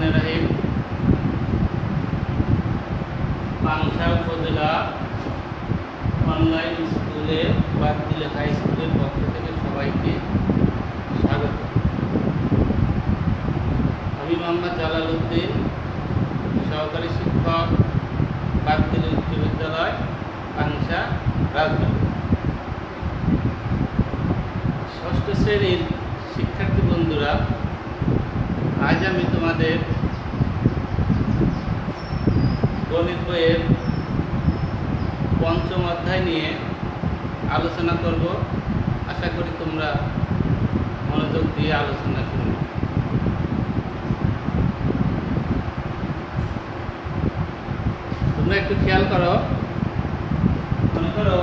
রহিম। পাংশা উপজেলা অনলাইন স্কুলে বাগদিলে হাই স্কুলের পক্ষ থেকে সবাইকে স্বাগত। আমি মোহাম্মদ জালাল উদ্দিন, সহকারী শিক্ষক, বাগদিলে উচ্চ বিদ্যালয়, পাংশা, রাজবাড়ী। ষষ্ঠ শ্রেণীর শিক্ষার্থী বন্ধুরা, আজ আমি তোমাদের গণিত বইয়ের পঞ্চম অধ্যায় নিয়ে আলোচনা করব। আশা করি তোমরা মনোযোগ দিয়ে আলোচনা শুনবে। তোমরা একটু খেয়াল করো, মনে করো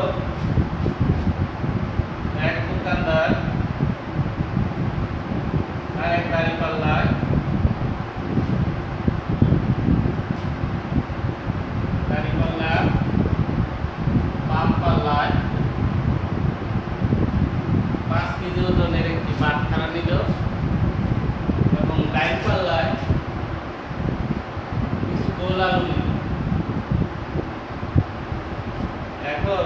এক দোকানদার আর এক দাঁড়িপাল্লায় বাম পাল্লায় 5 কেজি ওজনের একটি বাটখারা নিল এবং ডাইন পাল্লায় কিছু গোল আলু নিল। এখন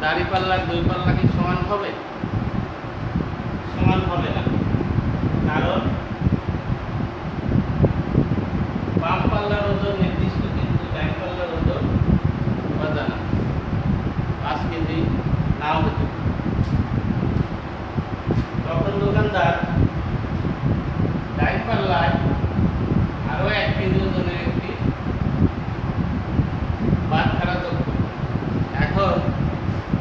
দাঁড়িপাল্লার দুই পাল্লা কি সমান হবে? সমান হবে না, কারণ বাম পাল্লার ওজন নির্দিষ্ট, কিন্তু ডাইন পাল্লার ওজন অজানা। 5 কেজি নাও হতে পারে। তখন দোকানদার ডাইন পাল্লায় আরো 1 কেজি ওজনের একটি বাটখারা যোগ করবে। এখন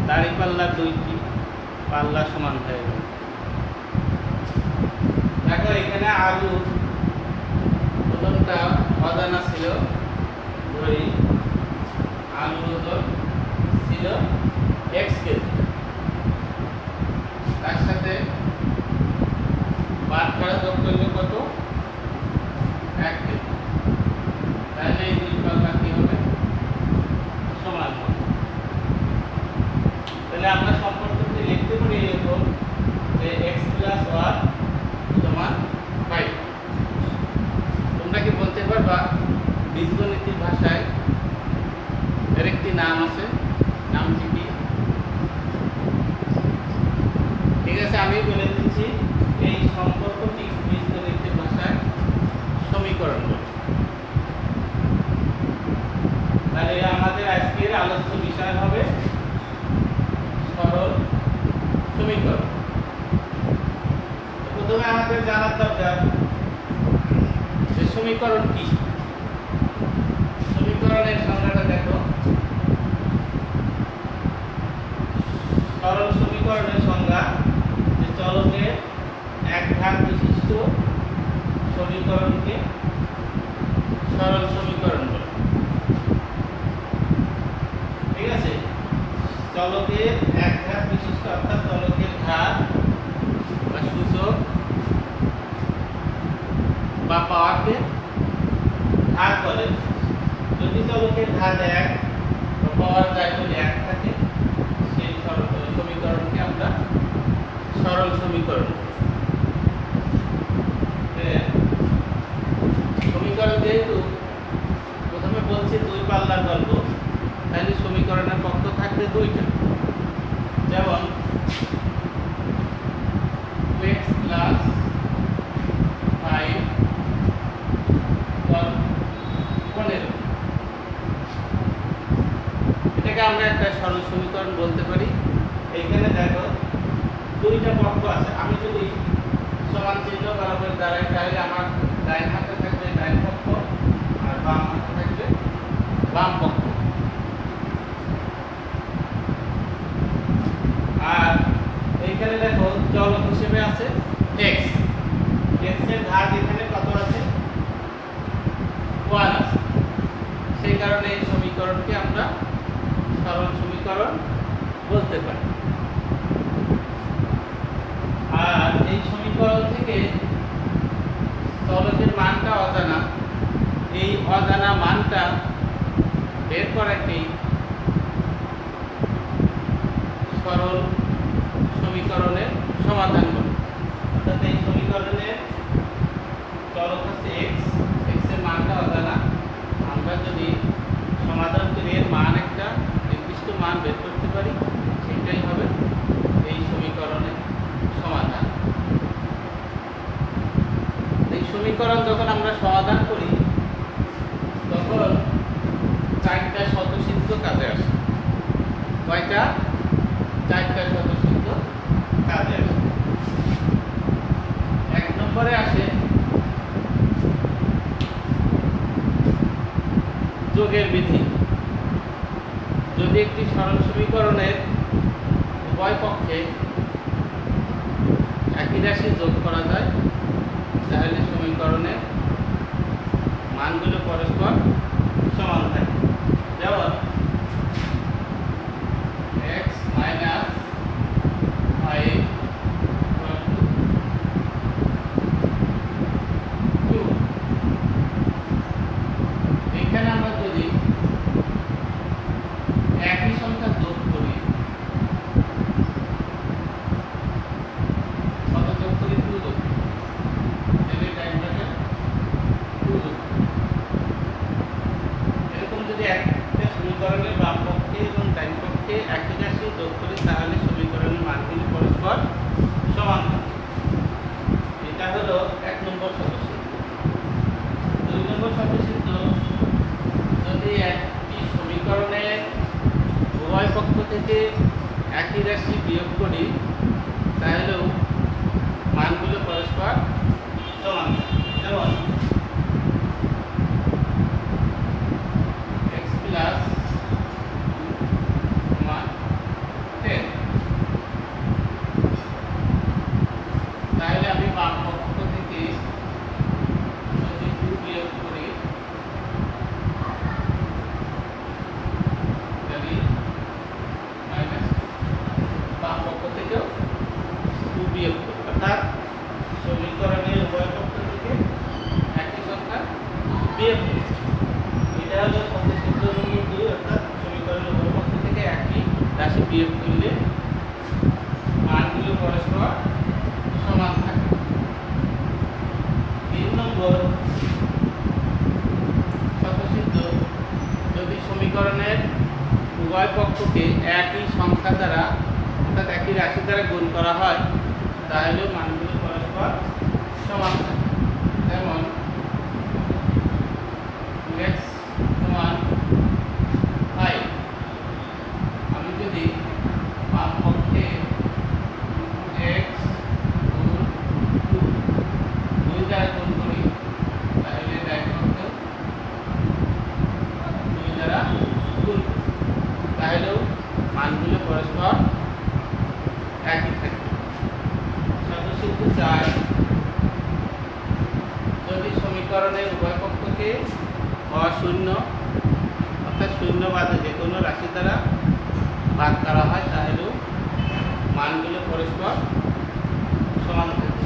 দাঁড়িপাল্লার দুইটি পাল্লা সমান হয়ে গেল। দেখো এখানে আলু ওজনটা অজানা ছিল, ধরি আলুর ওজন ছিল x কেজি, তার সাথে বাটখারা যোগ করলে কত? 1 কেজি। তাহলে এই দুই পাল্লা কি হবে? সমান হবে। তাহলে আমরা সম্পর্কটি লিখতে পারি এরকম যে x + y সমান 5। তোমরা কি বলতে পারবা বীজগণিতের ভাষায় এর একটি নাম আছে, নামটি কি? ঠিক আছে, আমি বলে দিচ্ছি। এই সম্পর্কটি বীজগণিতের ভাষায় সমীকরণ বলে। তাহলে আমাদের আজকের আলোচ্য বিষয় হবে সরল সমীকরণ। প্রথমে আমাদের জানার দরকার যে সমীকরণ কি। সমীকরণের সংজ্ঞাটা দেখো। সরল সমীকরণের সংজ্ঞা যে চলকের এক ধাপ বিশিষ্ট সমীকরণকে সরল সমীকরণ বলে। ঠিক আছে, চলকের এক ধাপ বিশিষ্ট অর্থাৎ চলকের ধাপ বা সূচক বা পাওয়ারকে ধাপ বলে। যদি চলকের ধাপ 1 বা পাওয়ার যাই বলে 1 থাকে, সেই সমীকরণকে আমরা সরল সমীকরণ বলি। সমীকরণ যেহেতু প্রথমে বলছি দুই পাল্লার গল্প, তাহলে সমীকরণের পক্ষ থাকবে দুইটা। যেমন 2x + 5 = 15। এটাকে আমরা একটা সরল সমীকরণ বলতে পারি। এইখানে দেখো দুইটা পক্ষ আছে। আমি যদি সমান চিহ্ন বরাবর দাঁড়াই, তাহলে আমার ডাইন হাতে থাকবে ডাইন পক্ষ আর বাম হাতে থাকবে বাম পক্ষ। আর এইখানে দেখো চলক হিসেবে আছে x। x এর ধার এখানে কত আছে? 1 আছে। সেই কারণে এই সমীকরণকে আমরা সরল সমীকরণ বলতে পারি। আর এই সমীকরণ থেকে চলকের মানটা অজানা, এই অজানা মানটা বের করাকেই সরল সমীকরণের সমাধান বলে। অর্থাৎ এই সমীকরণের চলক আছে এক্স, এক্স এর মানটা অজানা। আমরা যদি সমাধান করে এর মান একটা নির্দিষ্ট মান বের করতে পারি, সেটাই হবে এই সমীকরণের সমাধান। এই সমীকরণ যখন আমরা সমাধান করি তখন চারটা স্বতঃসিদ্ধ কাজে আসে। কয়টা? চারটা স্বতঃসিদ্ধ কাজে আসে। এক নম্বরে আসে যোগের বিধি। যদি একটি সরল সমীকরণের উভয় পক্ষে একই রাশি যোগ করা যায় তাহলে সমীকরণের মানগুলো পরস্পর সমান থাকে। যেমন x - 5 = 2। এখানে আমরা যদি একই সংখ্যা যোগ করি, কত যোগ করি? 2 যোগ করি। তাহলে টাইম ব্র্যাকেট 2 যোগ করি। এরকম যদি একটা সমীকরণের বাম পক্ষে এবং ডান পক্ষে একই রাশি যোগ করি তাহলে সমীকরণের মানগুলি পরস্পর সমান হবে। এটা হলো 1 নম্বর স্বতঃসিদ্ধ। 2 নম্বর স্বতঃসিদ্ধ, যদি একটি সমীকরণের উভয় পক্ষ থেকে একই রাশি বিয়োগ করি তাহলেও মানগুলো পরস্পর সমান থাকে। যেমন x + 10। তাহলে আমি বাম পক্ষ থেকে যদি 2 বিয়োগ করি তাহলে মাইনাস, বাম পক্ষ থেকেও 2 বিয়োগ করি, অর্থাৎ সমীকরণের উভয় পক্ষ থেকে একই সংখ্যা বিয়োগ করি। এটা হলো স্বতঃসিদ্ধ নম্বর 2, অর্থাৎ সমীকরণের উভয় পক্ষ থেকে একই রাশি বিয়োগ করলে মানগুলো পরস্পর সমান থাকে। 3 নম্বর স্বতঃসিদ্ধ, যদি সমীকরণের উভয় পক্ষকে একই সংখ্যা দ্বারা অর্থাৎ একই রাশি দ্বারা গুণ করা হয় তাহলে মানগুলো পরস্পর সমান থাকে। যেমন x = 5। আমি যদি বাম পক্ষে x গুণ 2 দ্বারা গুণ করি তাহলে ডান পক্ষে 2 দ্বারা গুণ করি, তাহলেও মানগুলো পরস্পর একই থাকে। স্বতঃসিদ্ধ 4, যদি সমীকরণের উভয় পক্ষকে অশূন্য অর্থাৎ শূন্য বাদে যে কোনো রাশি দ্বারা ভাগ করা হয় তাহলেও মানগুলো পরস্পর সমান থাকে।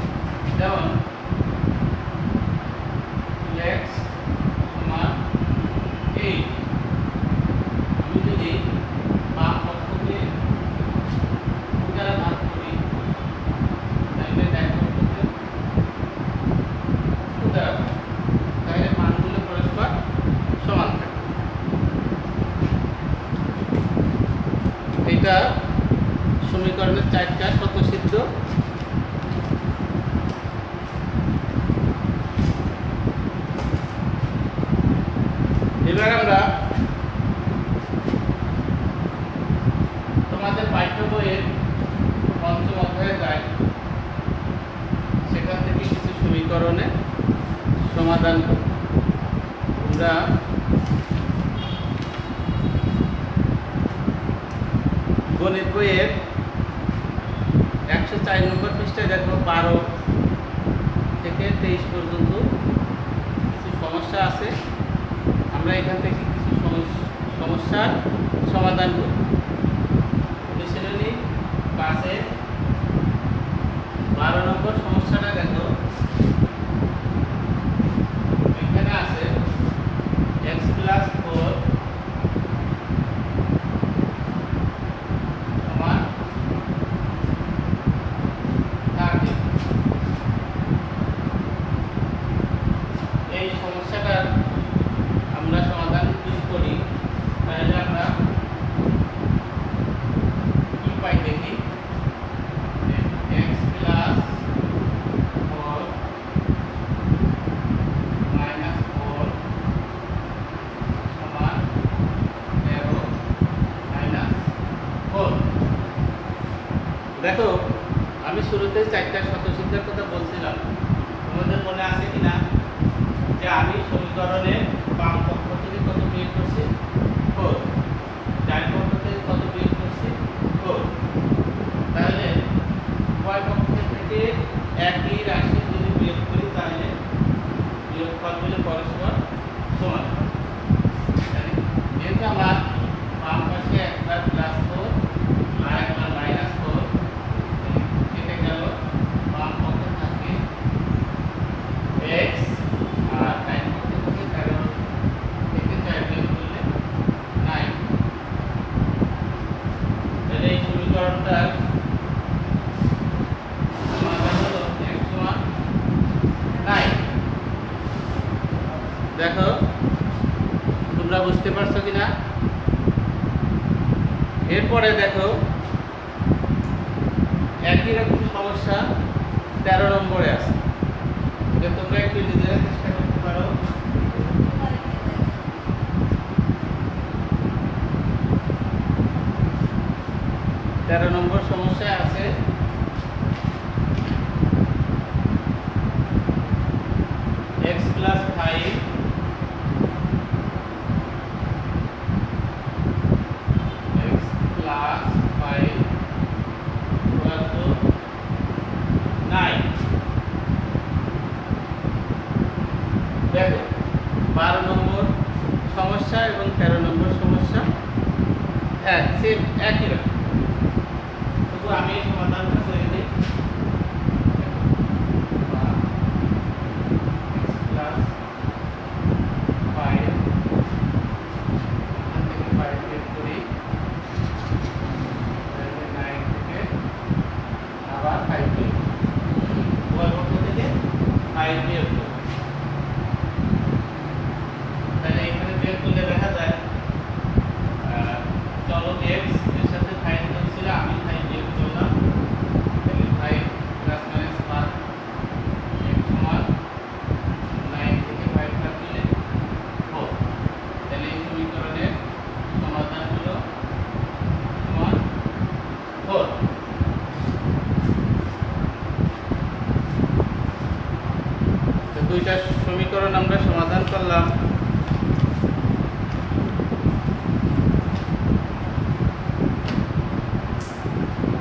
যেমন x = 8। আমি যদি বাম পক্ষকে 2 দ্বারা ভাগ করি তাহলে ডান পক্ষকে 2 দ্বারা, তাহলে মানগুলো পরস্পর সমান থাকে। এটা সমীকরণের 4টা স্বতঃসিদ্ধ। এবার আমরা তোমাদের পাঠ্য বইয়ের 5ম অধ্যায়ে যাই, সেখান থেকে কিছু সমীকরণের সমাধান করব। আমরা গণিত বইয়ের 104 নম্বর পৃষ্ঠায় দেখো 12 থেকে 23 পর্যন্ত কিছু সমস্যা আছে। আমরা এখান থেকে কিছু সমস্যার সমাধান করি। অনুশীলনী 5-এর 12 নম্বর সমস্যাটা দেখো। এখানে আছে x + 4 = 30। দেখো, আমি শুরুতেই 4টা স্বতঃসিদ্ধের কথা বলছিলাম, তোমাদের মনে আছে কিনা যে আমি সমীকরণে বাম পক্ষ থেকে কত বিয়োগ করছি? 4। ডান পক্ষ থেকে কত বিয়োগ করছি? 4। তাহলে উভয় পক্ষ থেকে একই রাশি যদি বিয়োগ করি তাহলে বিয়োগফলগুলো পরস্পর সমান হবে। যেহেতু আমার বাম পাশে একবার +4 আর একবার -4 কেটে গেল, বাম পক্ষে থাকে x আর ডান পক্ষে থাকে 13 থেকে 4 বিয়োগ করলে 9। তাহলে এই সমীকরণটার সমাধান হলো x সমান 9। দেখো তোমরা বুঝতে পারছো কিনা? এরপরে দেখো একই রকম সমস্যা 13 নম্বরে আছে, যে তোমরা একটু নিজেরা চেষ্টা করতে পারো। তেরো নম্বর সমস্যায় আছে x + 5 9। দেখো 12 নম্বর সমস্যা এবং 13 নম্বর সমস্যা সেম একই রকম, তবু আমি সমাধানটা করে দিই। তাহলে এখানে বিয়োগ করলে দেখা যায় চলো x এর সাথে 5 ছিল, আমি 5 বিয়োগ করলাম, তাহলে 5 ± 5 x সমান 9 থেকে 5 বাদ দিলে 4। তাহলে এই সমীকরণের সমাধান হলো সমান 4। তো দুইটা সমীকরণ আমরা সমাধান করলাম।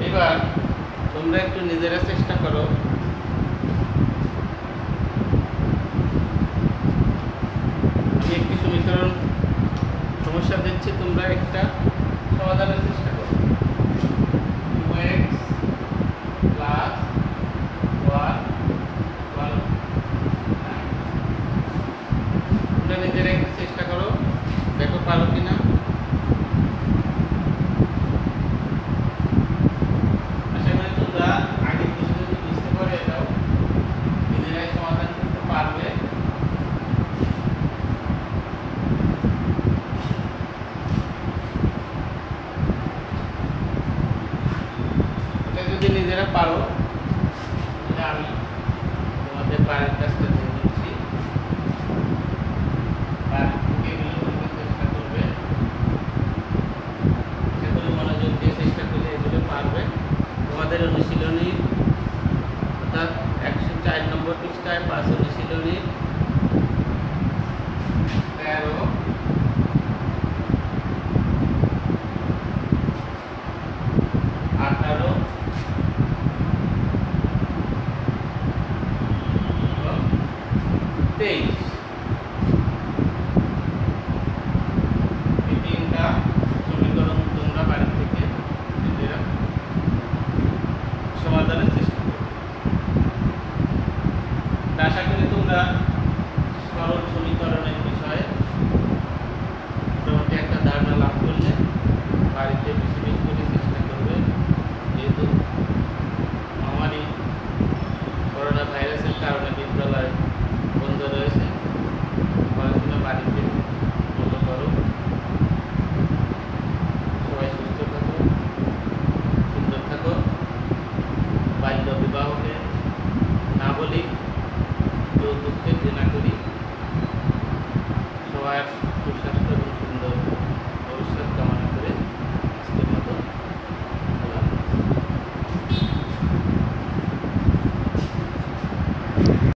এবার তোমরা একটু নিজেরা চেষ্টা করো, আমি একটি সমীকরণ সমস্যা দিচ্ছি, তোমরা একটা সমাধানের চেষ্টা করো। 2x + 1 = 9। তোমরা নিজেরা একটু চেষ্টা করো, দেখো পারো কিনা। আশা করি তোমরা আগের কিছু যদি বুঝতে পারো এটাও নিজেরাই সমাধান করতে পারবে। এটা যদি নিজেরা পারো তাহলে আমি তোমাদের বাড়ির কাজটা দিয়ে দিচ্ছি, বাড়ির থেকে এগুলো তোমরা চেষ্টা করবে, চেষ্টা করে মনোযোগ দিয়ে চেষ্টা করলে এগুলো পারবে। তোমাদের অনুশীলনী অর্থাৎ 104 নম্বর পৃষ্ঠায় 5 অনুশীলনী 13, 18 এবং 23 এই 3টা সমীকরণ তোমরা বাড়ি থেকে নিজেরা সমাধানের চেষ্টা করো। আশা করি তোমরা সরল সমীকরণের বিষয়ে মোটামুটি একটা ধারণা লাভ করলে বাড়িতে বেশি বেশি করে চেষ্টা করবে। যেহেতু আমারই করোনা ভাইরাসের কারণে বিদ্যালয় বন্ধ রয়েছে, পড়াশোনা বাড়িতে ভালো করো। সবাই সুস্থ থাকো, সুন্দর থাকো। বাল্য বিবাহকে না বলি, যৌতুককে ঘৃণা করি। সবার